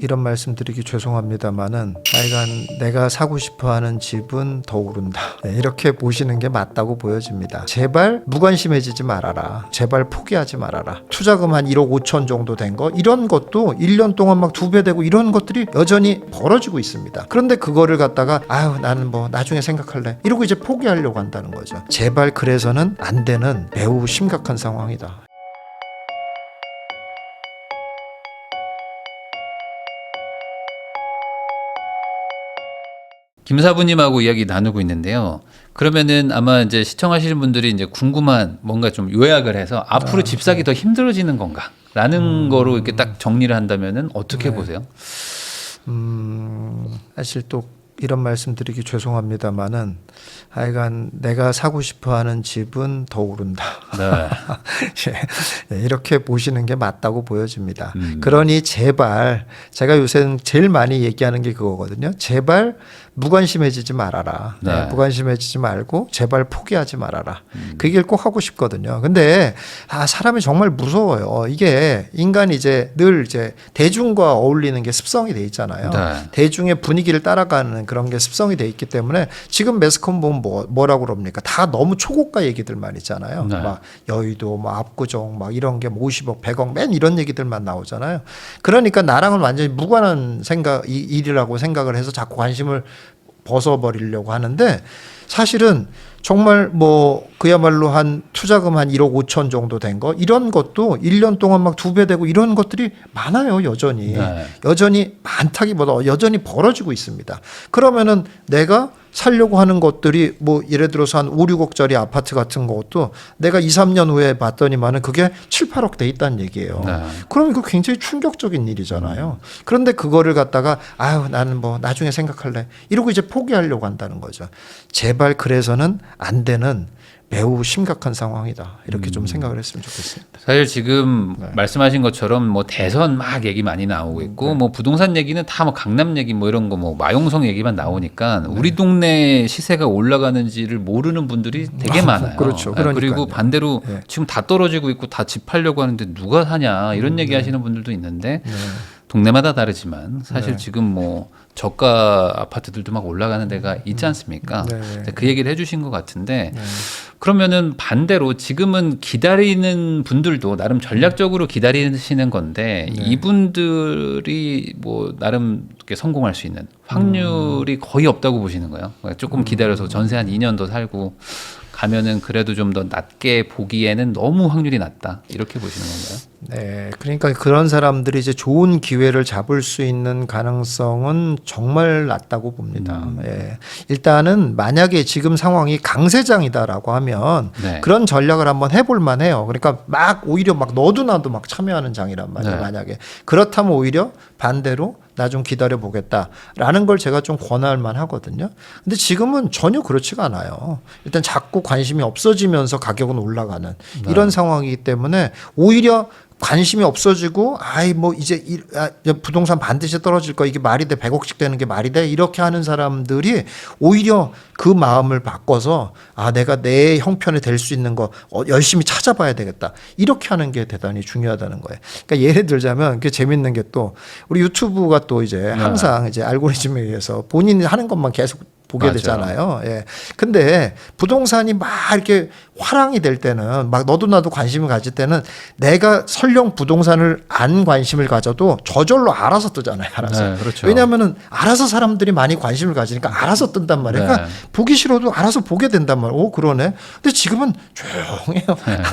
이런 말씀 드리기 죄송합니다만은 하여간 내가 사고 싶어하는 집은 더 오른다. 네, 이렇게 보시는 게 맞다고 보여집니다. 제발 무관심해지지 말아라. 제발 포기하지 말아라. 투자금 한 1억 5천 정도 된 거 이런 것도 1년 동안 막 2배 되고 이런 것들이 여전히 벌어지고 있습니다. 그런데 그거를 갖다가 아유 나는 뭐 나중에 생각할래 이러고 이제 포기하려고 한다는 거죠. 제발 그래서는 안 되는 매우 심각한 상황이다. 김사부님하고 이야기 나누고 있는데요. 그러면은 아마 이제 시청하시는 분들이 이제 궁금한 뭔가 좀 요약을 해서 앞으로 집 사기 더 힘들어지는 건가라는 거로 이렇게 딱 정리를 한다면은 어떻게 보세요? 사실 또 이런 말씀 드리기 죄송합니다만은 하여간 내가 사고 싶어하는 집은 더 오른다. 네. 네, 이렇게 보시는 게 맞다고 보여집니다. 그러니 제발 제가 요새 제일 많이 얘기하는 게 그거거든요. 제발 무관심해지지 말아라. 네. 무관심해지지 말고 제발 포기하지 말아라. 그 얘기를 꼭 하고 싶거든요. 근데 사람이 정말 무서워요. 이게 인간이 이제 늘 이제 대중과 어울리는 게 습성이 돼 있잖아요. 네. 대중의 분위기를 따라가는 그런 게 습성이 돼 있기 때문에 지금 매스컴 보면 뭐라고 그럽니까? 다 너무 초고가 얘기들만 있잖아요. 네. 막 여의도, 뭐 압구정, 막 이런 게 50억, 100억, 맨 이런 얘기들만 나오잖아요. 그러니까 나랑은 완전히 무관한 일이라고 생각을 해서 자꾸 관심을 벗어버리려고 하는데 사실은 정말 뭐 그야말로 한 투자금 한 1억 5천 정도 된 거 이런 것도 1년 동안 막 2배 되고 이런 것들이 많아요. 여전히. 네. 여전히 많다기보다 여전히 벌어지고 있습니다. 그러면은 내가 살려고 하는 것들이 뭐 예를 들어서 한 5, 6억짜리 아파트 같은 것도 내가 2, 3년 후에 봤더니만은 그게 7, 8억 돼 있다는 얘기예요. 네. 그러면 이거 굉장히 충격적인 일이잖아요. 그런데 그거를 갖다가 아유 나는 뭐 나중에 생각할래 이러고 이제 포기하려고 한다는 거죠. 제발 그래서는 안 되는 매우 심각한 상황이다. 이렇게 좀 생각을 했으면 좋겠습니다. 사실 지금 말씀하신 것처럼 뭐 대선 막 얘기 많이 나오고 있고 뭐 부동산 얘기는 다 뭐 강남 얘기 뭐 이런 거 뭐 마용성 얘기만 나오니까 우리 동네 시세가 올라가는지를 모르는 분들이 되게 많아요. 그렇죠. 네, 그리고 그러니까요. 반대로 네. 지금 다 떨어지고 있고 다 집 팔려고 하는데 누가 사냐 이런 얘기 하시는 분들도 있는데 동네마다 다르지만 사실 지금 뭐 저가 아파트들도 막 올라가는 데가 있지 않습니까? 그 얘기를 해주신 것 같은데 그러면은 반대로 지금은 기다리는 분들도 나름 전략적으로 기다리시는 건데 이분들이 뭐 나름 이렇게 성공할 수 있는 확률이 거의 없다고 보시는 거예요. 그러니까 조금 기다려서 전세 한 2년 더 살고 가면은 그래도 좀 더 낮게 보기에는 너무 확률이 낮다 이렇게 보시는 건가요? 네, 그러니까 그런 사람들이 이제 좋은 기회를 잡을 수 있는 가능성은 정말 낮다고 봅니다. 예. 일단은 만약에 지금 상황이 강세장이다라고 하면 그런 전략을 한번 해볼 만해요. 그러니까 막 오히려 막 너도 나도 막 참여하는 장이란 말이에요. 만약에 그렇다면 오히려 반대로 나 좀 기다려 보겠다라는 걸 제가 좀 권할 만하거든요. 근데 지금은 전혀 그렇지가 않아요. 일단 자꾸 관심이 없어지면서 가격은 올라가는 이런 상황이기 때문에 오히려 관심이 없어지고 아이 뭐 이제 부동산 반드시 떨어질 거 이게 말이 돼 100억씩 되는 게 말이 돼 이렇게 하는 사람들이 오히려 그 마음을 바꿔서 내가 내 형편에 될 수 있는 거 열심히 찾아봐야 되겠다 이렇게 하는 게 대단히 중요하다는 거예요. 그러니까 예를 들자면 그 재밌는 게 또 우리 유튜브가 또 이제 항상 이제 알고리즘에 의해서 본인이 하는 것만 계속 보게 되잖아요. 예. 근데 부동산이 막 이렇게 화랑이 될 때는 막 너도 나도 관심을 가질 때는 내가 설령 부동산을 안 관심을 가져도 저절로 알아서 뜨잖아요. 알아서. 그렇죠. 왜냐하면은 알아서 사람들이 많이 관심을 가지니까 알아서 뜬단 말이에요. 그러니까 보기 싫어도 알아서 보게 된단 말이에요. 오 그러네. 근데 지금은 조용해요.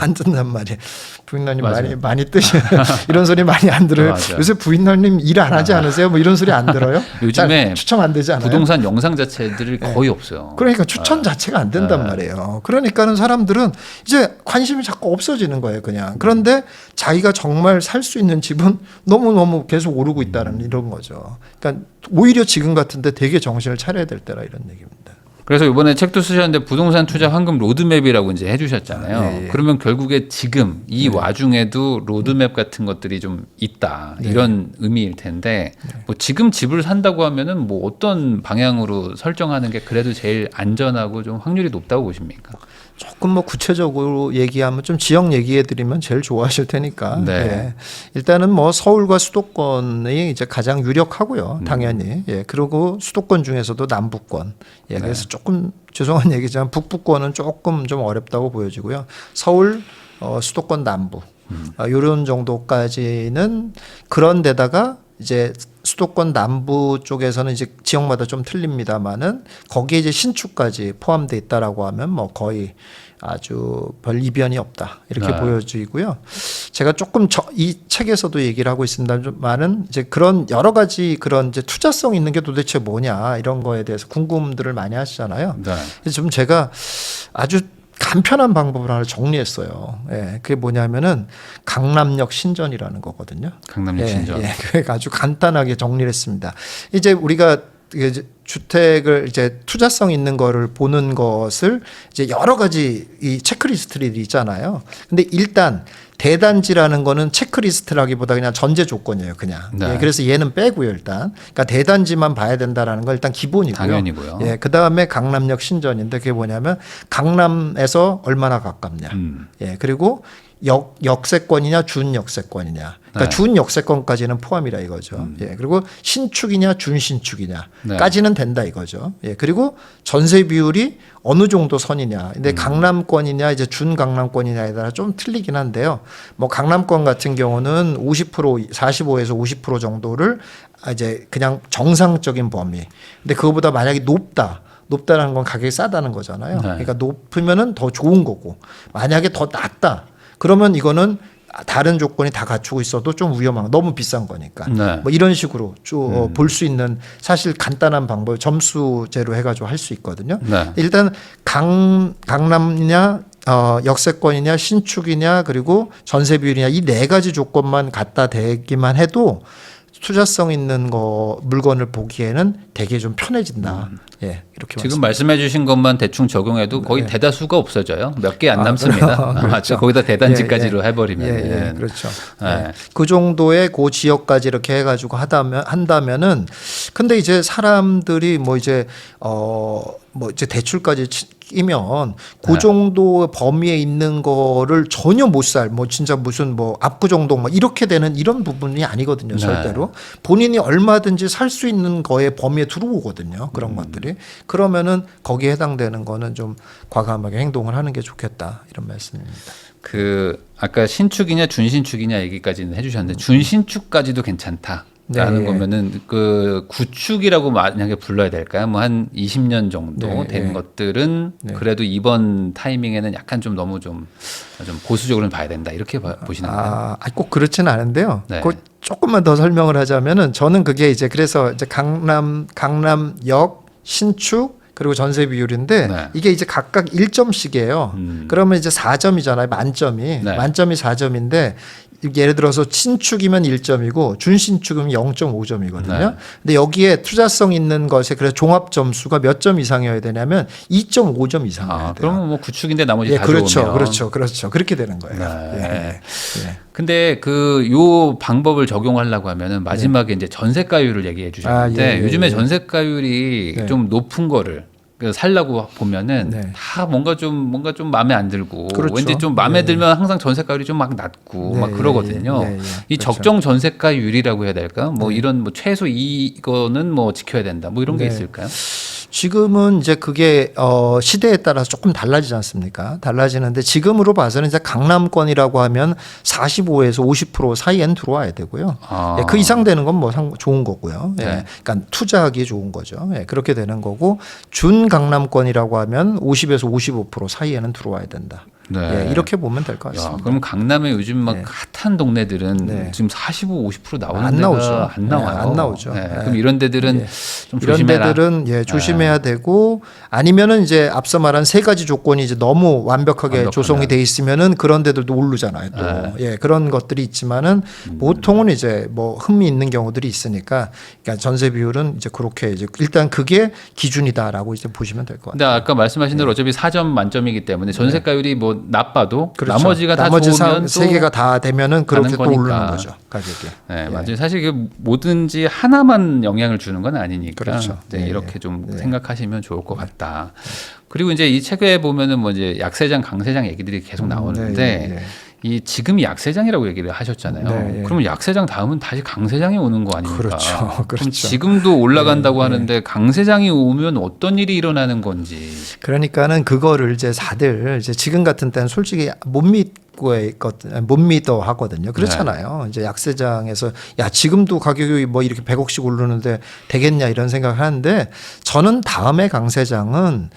안 뜬단 말이에요. 부인님 많이 뜨시요 이런 소리 많이 안 들어요. 요새 부인님 일 안 하지 않으세요? 뭐 이런 소리 안 들어요? 요즘에 추첨 안 되지 않아요? 부동산 영상 자체들이 거의 없어요. 그러니까 추천 자체가 안 된단 말이에요. 그러니까는 사람들은 이제 관심이 자꾸 없어지는 거예요, 그냥. 그런데 자기가 정말 살 수 있는 집은 너무너무 계속 오르고 있다는 이런 거죠. 그러니까 오히려 지금 같은데 되게 정신을 차려야 될 때라 이런 얘기입니다. 그래서 이번에 책도 쓰셨는데 부동산 투자 황금 로드맵이라고 이제 해주셨잖아요. 그러면 결국에 지금 이 와중에도 로드맵 같은 것들이 좀 있다 이런 의미일 텐데 뭐 지금 집을 산다고 하면은 뭐 어떤 방향으로 설정하는 게 그래도 제일 안전하고 좀 확률이 높다고 보십니까? 조금 뭐 구체적으로 얘기하면 좀 지역 얘기해드리면 제일 좋아하실 테니까. 네. 예. 일단은 뭐 서울과 수도권이 이제 가장 유력하고요, 당연히. 예. 그리고 수도권 중에서도 남부권. 예. 그래서 조금 죄송한 얘기지만 북부권은 조금 좀 어렵다고 보여지고요. 서울, 수도권 남부. 이런 정도까지는 그런 데다가 이제 수도권 남부 쪽에서는 이제 지역마다 좀 틀립니다만은 거기에 이제 신축까지 포함돼 있다라고 하면 뭐 거의 아주 별 이변이 없다 이렇게 네. 보여지고요. 제가 조금 이 책에서도 얘기를 하고 있습니다만은 이제 그런 여러 가지 그런 이제 투자성 있는 게 도대체 뭐냐 이런 거에 대해서 궁금들을 많이 하시잖아요. 네. 그래서 좀 제가 아주 간편한 방법을 하나 정리했어요. 예, 그게 뭐냐면은 강남역 신전이라는 거거든요. 강남역 신전. 예, 그게 아주 간단하게 정리를 했습니다. 이제 우리가 주택을 이제 투자성 있는 거를 보는 것을 이제 여러 가지 이 체크리스트들이 있잖아요. 근데 일단 대단지라는 거는 체크리스트라기보다 그냥 전제 조건이에요, 그냥. 네. 예, 그래서 얘는 빼고요, 일단. 그러니까 대단지만 봐야 된다라는 건 일단 기본이고요. 당연이고요. 예, 그 다음에 강남역 신전인데 그게 뭐냐면 강남에서 얼마나 가깝냐. 예, 그리고 역세권이냐 준역세권이냐. 그러니까 네. 준역세권까지는 포함이라 이거죠. 예, 그리고 신축이냐 준신축이냐까지는 된다 이거죠. 예, 그리고 전세 비율이 어느 정도 선이냐. 근데 강남권이냐 이제 준강남권이냐에 따라 좀 틀리긴 한데요. 뭐 강남권 같은 경우는 50% 45에서 50% 정도를 이제 그냥 정상적인 범위. 근데 그거보다 만약에 높다라는 건 가격이 싸다는 거잖아요. 네. 그러니까 높으면은 더 좋은 거고 만약에 더 낮다. 그러면 이거는 다른 조건이 다 갖추고 있어도 좀 위험한 거. 너무 비싼 거니까. 네. 뭐 이런 식으로 볼 수 있는 사실 간단한 방법 점수제로 해가지고 할 수 있거든요. 네. 일단 강남이냐 역세권이냐 신축이냐 그리고 전세 비율이냐 이 네 가지 조건만 갖다 대기만 해도 투자성 있는 물건을 보기에는 되게 좀 편해진다. 예, 이렇게 지금 말씀해 주신 것만 대충 적용해도 거의 네. 대다수가 없어져요. 몇 개 안 남습니다. 그렇죠. 맞죠. 거기다 대단지까지로 해버리면. 예, 그렇죠. 네. 예. 그 정도의 그 지역까지 이렇게 해가지고 한다면은 근데 이제 사람들이 뭐 이제 대출까지 끼면 그 네. 정도 범위에 있는 거를 전혀 못 살 뭐 진짜 무슨 뭐 압구정동 뭐 이렇게 되는 이런 부분이 아니거든요. 절대로 본인이 얼마든지 살 수 있는 거에 범위에 들어오거든요. 그런 것들이 그러면은 거기에 해당되는 거는 좀 과감하게 행동을 하는 게 좋겠다 이런 말씀입니다. 그 아까 신축이냐 준신축이냐 얘기까지는 해주셨는데 준신축까지도 괜찮다. 라는 네. 거면은 그 구축이라고 만약에 불러야 될까요? 뭐 한 20년 정도 네, 된 네. 것들은 네. 그래도 이번 타이밍에는 약간 좀 너무 좀 보수적으로 봐야 된다 이렇게 보시는 거예요? 꼭 그렇지는 않은데요. 네. 그 조금만 더 설명을 하자면은 저는 그게 이제 그래서 이제 강남역 신축 그리고 전세 비율인데 네. 이게 이제 각각 1점씩이에요. 그러면 이제 4점이잖아요. 만점이. 네. 만점이 4점인데 예를 들어서 신축이면 1점이고 준신축이면 0.5점이거든요. 네. 근데 여기에 투자성 있는 것에 그래서 종합 점수가 몇 점 이상이어야 되냐면 2.5점 이상이어야 돼요. 그러면 뭐 구축인데 나머지 예, 다 그렇죠. 좋으면. 그렇죠. 그렇게 되는 거예요. 네. 예. 근데 요 방법을 적용하려고 하면은 마지막에 이제 전세가율을 얘기해 주셨는데 요즘에 전세가율이 네. 좀 높은 거를 살라고 보면은 네. 다 뭔가 좀 마음에 안 들고 그렇죠. 왠지 좀 마음에 들면 항상 전세가율이 좀 막 낮고 네, 막 그러거든요. 이 그렇죠. 적정 전세가율이라고 해야 될까? 뭐 이런 뭐 최소 이거는 뭐 지켜야 된다. 뭐 이런 게 네. 있을까요? 지금은 이제 그게 시대에 따라서 조금 달라지지 않습니까? 달라지는데 지금으로 봐서는 이제 강남권이라고 하면 45에서 50% 사이엔 들어와야 되고요. 예, 그 이상 되는 건 뭐 좋은 거고요. 예, 네. 그러니까 투자하기 좋은 거죠. 예, 그렇게 되는 거고 준 강남권이라고 하면 50에서 55% 사이에는 들어와야 된다. 네. 예, 이렇게 보면 될 것 야, 같습니다. 그럼 강남에 요즘 막 네. 핫한 동네들은 네. 지금 45, 50% 나오는 안 데가 나오죠. 안 나와요. 네, 안 나오죠. 네. 네. 그럼 이런 데들은 예. 좀 이런 조심해라. 데들은 조심해야 되고 아니면은 이제 앞서 말한 세 가지 조건이 이제 너무 완벽하게 조성이 돼 있으면은 그런 데들도 오르잖아요. 또 네. 그런 것들이 있지만은 보통은 이제 뭐 흠이 있는 경우들이 있으니까 그러니까 전세 비율은 이제 그렇게 이제 일단 그게 기준이다라고 이제 보시면 될 것 근데 같아요. 아까 말씀하신 대로 어차피 4점 만점이기 때문에 전세가율이 뭐 뭐 나빠도 그렇죠. 나머지가 다 나머지 좋으면 세 개가 다 되면은 그렇게 또 거니까. 오르는 거죠, 가격이. 네, 예. 맞아요. 사실 이게 뭐든지 하나만 영향을 주는 건 아니니까 그렇죠. 이제 예. 이렇게 좀 예. 생각하시면 좋을 것 같다. 그리고 이제 이 책에 보면은 뭐 이제 약세장, 강세장 얘기들이 계속 나오는데 네, 예. 이 지금이 약세장이라고 얘기를 하셨잖아요. 네, 예. 그러면 약세장 다음은 다시 강세장이 오는 거 아닙니까? 그렇죠. 그럼 그렇죠. 지금도 올라간다고 네, 하는데 강세장이 오면 어떤 일이 일어나는 건지. 그러니까는 그거를 이제 다들 이제 지금 같은 때는 솔직히 못 믿어 하거든요. 그렇잖아요. 이제 약세장에서 야 지금도 가격이 뭐 이렇게 100억씩 오르는데 되겠냐 이런 생각을 하는데 저는 다음에 강세장은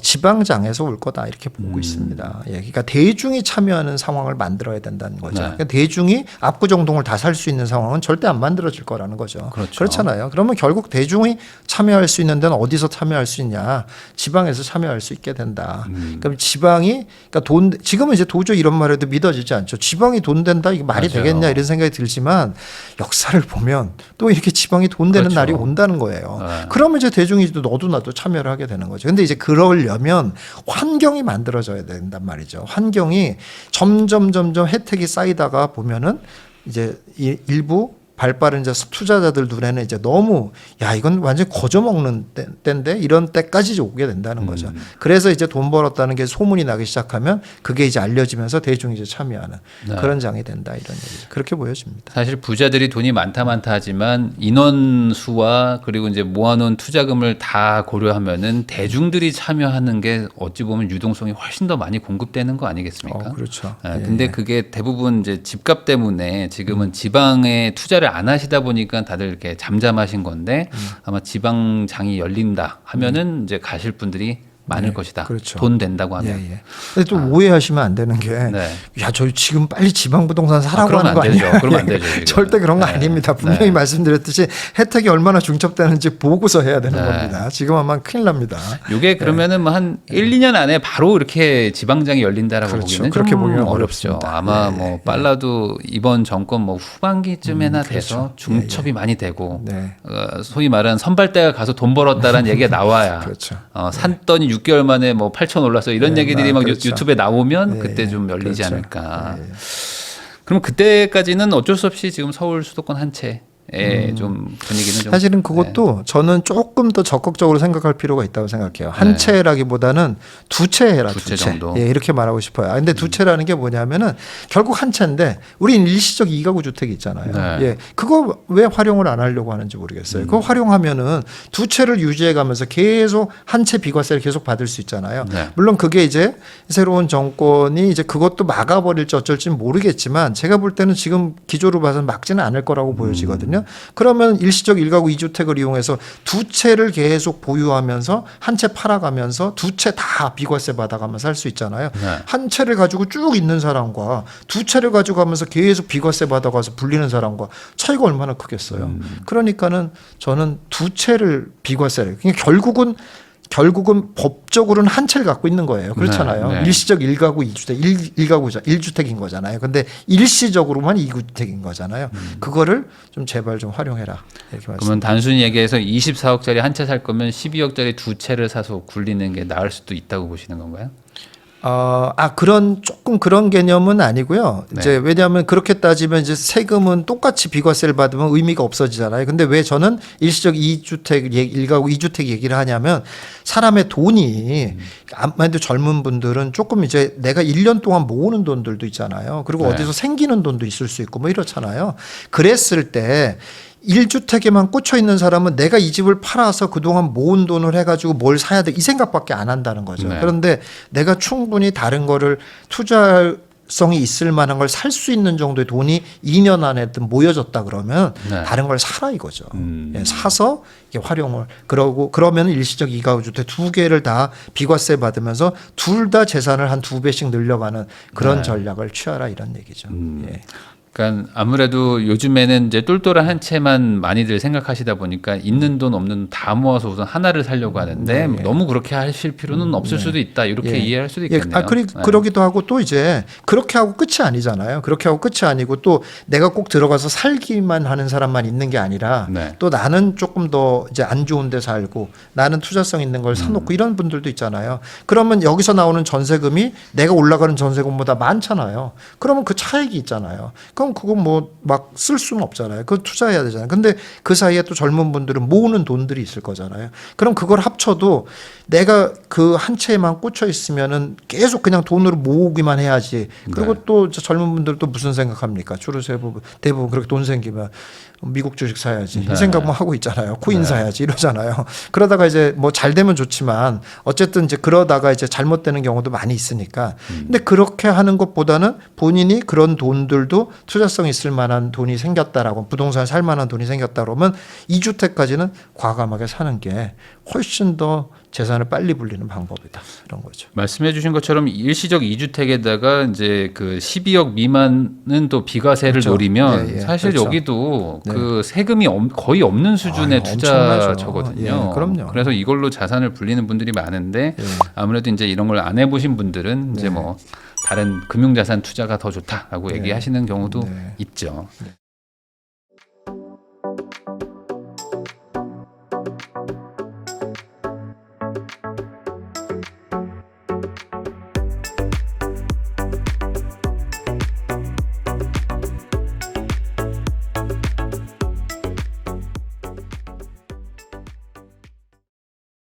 지방장에서 올 거다 이렇게 보고 있습니다. 예, 그러니까 대중이 참여하는 상황을 만들어야 된다는 거죠. 네. 그러니까 대중이 압구정동을 다 살 수 있는 상황은 절대 안 만들어질 거라는 거죠. 그렇죠. 그렇잖아요. 그러면 결국 대중이 참여할 수 있는 데는 어디서 참여할 수 있냐? 지방에서 참여할 수 있게 된다. 그럼 지방이 그러니까 지금은 이제 도저히 이런 말해도 믿어지지 않죠. 지방이 돈 된다 이게 말이 맞아요. 되겠냐 이런 생각이 들지만 역사를 보면 또 이렇게 지방이 돈 되는 그렇죠. 날이 온다는 거예요. 네. 그러면 이제 대중이 너도 나도 참여를 하게 되는 거죠. 근데 이제 그러려면 환경이 만들어져야 된단 말이죠. 환경이 점점 혜택이 쌓이다가 보면은 이제 일부 발빠른 이제 투자자들 눈에는 이제 너무 야 이건 완전 거저먹는 때인데 이런 때까지 이제 오게 된다는 거죠. 그래서 이제 돈 벌었다는 게 소문이 나기 시작하면 그게 이제 알려지면서 대중이 이제 참여하는 네. 그런 장이 된다 이런 얘기죠. 그렇게 보여집니다. 사실 부자들이 돈이 많다 하지만 인원수와 그리고 이제 모아놓은 투자금을 다 고려하면은 대중들이 참여하는 게 어찌 보면 유동성이 훨씬 더 많이 공급되는 거 아니겠습니까? 그렇죠. 근데 그게 대부분 이제 집값 때문에 지금은 지방에 투자를 안 하시다 보니까 다들 이렇게 잠잠하신 건데 아마 지방장이 열린다 하면은 이제 가실 분들이 많을 것이다. 그렇죠. 돈 된다고 하면. 예. 근데 또 오해하시면 안 되는 게, 네. 야, 저 지금 빨리 지방 부동산 사라고 그러면 하는 거 안 되죠. 아니에요? 그러면 안 되죠, 지금. 절대 그런 거 네. 아닙니다. 분명히 네. 말씀드렸듯이 혜택이 얼마나 중첩되는지 보고서 해야 되는 네. 겁니다. 지금 하면 큰일 납니다. 이게 그러면은 뭐 한 1, 2년 안에 바로 이렇게 지방장이 열린다라고 그렇죠. 보기는 그렇게 좀 보기는 어렵죠. 어렵습니다. 아마 네. 뭐 빨라도 이번 정권 뭐 후반기쯤에나 돼서 그렇죠. 중첩이 많이 되고 네. 소위 말하는 선발대가 가서 돈 벌었다라는 얘기가 나와야 그렇죠. 샀더니 6개월 만에 뭐 8천 올랐어 이런 네, 얘기들이 막 그렇죠. 유튜브에 나오면 네, 그때 좀 열리지 그렇죠. 않을까. 네. 그럼 그때까지는 어쩔 수 없이 지금 서울 수도권 한 채. 좀 분위기는 좀 사실은 그것도 저는 조금 더 적극적으로 생각할 필요가 있다고 생각해요. 한 채라기보다는 두 채 해라. 두채 두 채. 정도. 예, 이렇게 말하고 싶어요. 근데 두 채라는 게 뭐냐면은 결국 한 채인데 우리는 일시적 이가구 주택이 있잖아요. 네. 예, 그거 왜 활용을 안 하려고 하는지 모르겠어요. 그거 활용하면은 두 채를 유지해 가면서 계속 한 채 비과세를 계속 받을 수 있잖아요. 네. 물론 그게 이제 새로운 정권이 이제 그것도 막아버릴지 어쩔지 모르겠지만 제가 볼 때는 지금 기조로 봐서는 막지는 않을 거라고 보여지거든요. 그러면 일시적 1가구 2주택을 이용해서 두 채를 계속 보유하면서 한 채 팔아가면서 두 채 다 비과세 받아가면서 할 수 있잖아요. 네. 한 채를 가지고 쭉 있는 사람과 두 채를 가지고 가면서 계속 비과세 받아가서 불리는 사람과 차이가 얼마나 크겠어요. 그러니까는 저는 두 채를 비과세를 그러니까 결국은 법적으로는 한 채를 갖고 있는 거예요. 그렇잖아요. 네. 일시적 1가구 2주택, 1가구자 1주택인 거잖아요. 근데 일시적으로만 2주택인 거잖아요. 그거를 좀 제발 좀 활용해라. 이렇게 말씀. 그러면 단순히 얘기해서 24억짜리 한 채 살 거면 12억짜리 두 채를 사서 굴리는 게 나을 수도 있다고 보시는 건가요? 조금 그런 개념은 아니고요. 네. 이제 왜냐하면 그렇게 따지면 이제 세금은 똑같이 비과세를 받으면 의미가 없어지잖아요. 근데 왜 저는 일시적 2주택, 1가구 2주택 얘기를 하냐면 사람의 돈이 아무래도 젊은 분들은 조금 이제 내가 1년 동안 모으는 돈들도 있잖아요. 그리고 네. 어디서 생기는 돈도 있을 수 있고 뭐 이렇잖아요. 그랬을 때 1주택에만 꽂혀 있는 사람은 내가 이 집을 팔아서 그동안 모은 돈을 해가지고 뭘 사야 돼 이 생각밖에 안 한다는 거죠. 네. 그런데 내가 충분히 다른 거를 투자성이 있을 만한 걸 살 수 있는 정도의 돈이 2년 안에 모여졌다 그러면 네. 다른 걸 사라 이거죠. 예, 사서 이게 활용을 그러면 일시적 2가구 주택 두 개를 다 비과세 받으면서 둘 다 재산을 한 2배씩 늘려가는 그런 네. 전략을 취하라 이런 얘기죠. 예. 그러니까 아무래도 요즘에는 이제 똘똘한 한 채만 많이들 생각하시다 보니까 있는 돈 없는 돈 다 모아서 우선 하나를 사려고 하는데 네. 너무 그렇게 하실 필요는 없을 수도 있다 이렇게 예. 이해할 수도 예, 있겠네요. 네. 그러기도 하고 또 이제 그렇게 하고 끝이 아니잖아요. 그렇게 하고 끝이 아니고 또 내가 꼭 들어가서 살기만 하는 사람만 있는 게 아니라 네. 또 나는 조금 더 이제 안 좋은 데 살고 나는 투자성 있는 걸 사놓고 이런 분들도 있잖아요. 그러면 여기서 나오는 전세금이 내가 올라가는 전세금보다 많잖아요. 그러면 그 차익이 있잖아요. 그럼 그건 뭐 막 쓸 수는 없잖아요. 그거 투자해야 되잖아요. 근데 그 사이에 또 젊은 분들은 모으는 돈들이 있을 거잖아요. 그럼 그걸 합쳐도 내가 그 한 채에만 꽂혀 있으면은 계속 그냥 돈으로 모으기만 해야지. 그리고 네. 또 젊은 분들도 무슨 생각합니까? 주로 대부분 그렇게 돈 생기면 미국 주식 사야지. 네. 이 생각만 하고 있잖아요. 코인 네. 사야지 이러잖아요. 그러다가 이제 뭐 잘 되면 좋지만 어쨌든 이제 그러다가 이제 잘못되는 경우도 많이 있으니까. 근데 그렇게 하는 것보다는 본인이 그런 돈들도 투자성 있을 만한 돈이 생겼다라고 부동산 살 만한 돈이 생겼다 그러면 2주택까지는 과감하게 사는 게 훨씬 더 재산을 빨리 불리는 방법이다. 이런 거죠. 말씀해 주신 것처럼 일시적 2주택에다가 이제 그 12억 미만은 또 비과세를 그렇죠. 노리면 예, 예. 사실 그렇죠. 여기도 네. 그 세금이 거의 없는 수준의 아유, 투자처거든요. 엄청나죠. 예, 그럼요. 그래서 이걸로 자산을 불리는 분들이 많은데 예. 아무래도 이제 이런 걸 안 해보신 분들은 이제 네. 뭐 다른 금융자산 투자가 더 좋다라고 네. 얘기하시는 경우도 네. 있죠.